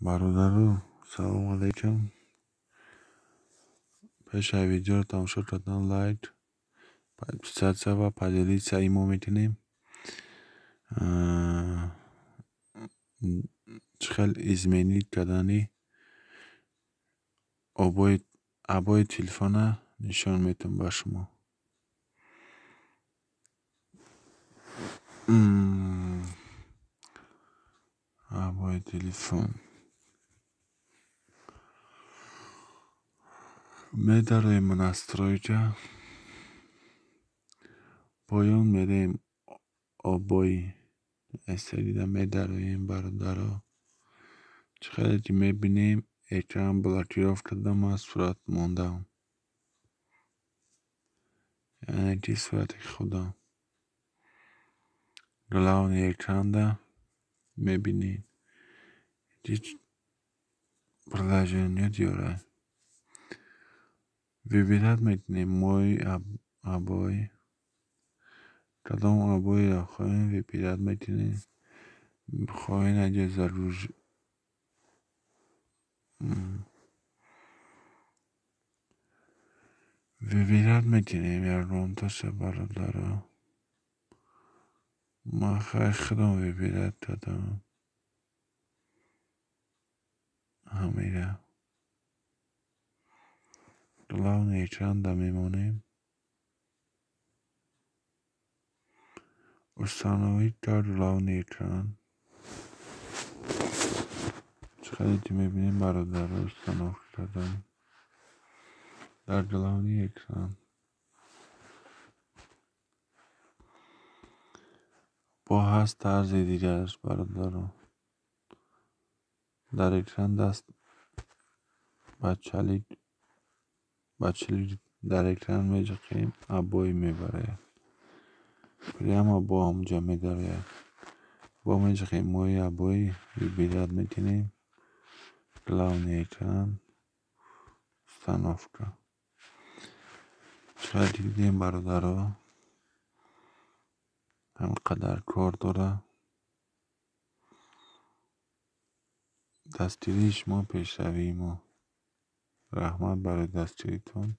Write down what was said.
برادرو سلام علیکم. پیش ویدیو رو تماشا کردن لایک подписаться و поделиться ему میتونیم. خیلی изменить کردنی обои телефона نشان میتونم با شما. обои телефон می‌داریم настройка پایان میدیم обои استریده می‌داریم برادرها. چقدر که میبینیم اکران بلاکیروف کردم از صورت موندم، یعنی که صورت خودم گلاون اکران ده میبینیم هیچ приложение دیاره. выбирать میتونیم мой обои کدام обои را خواهیم выбирать میتونیم. خواهیم اگه ضرور выбирать میتونیم یا رونتاش برادرها. ما خودم выбирать دادم همیشه گلاون اکران ده میمونیم. установить در گلاون اکران چقدر که میبینیم برادرها استاناف کردم در گلاون اکران. با هست طرز دیگرش برادرها در اکران دست بچلی در اکران میجقیم обои میبره прямо با همجا میداره با میجقیم мой обои выбирать میتونیم گلاون اکران установка. چقدر دیدیم برادرها همقدر کار داره. دستگیری شما پیشروی ما. رحمت برای دستگیریتون.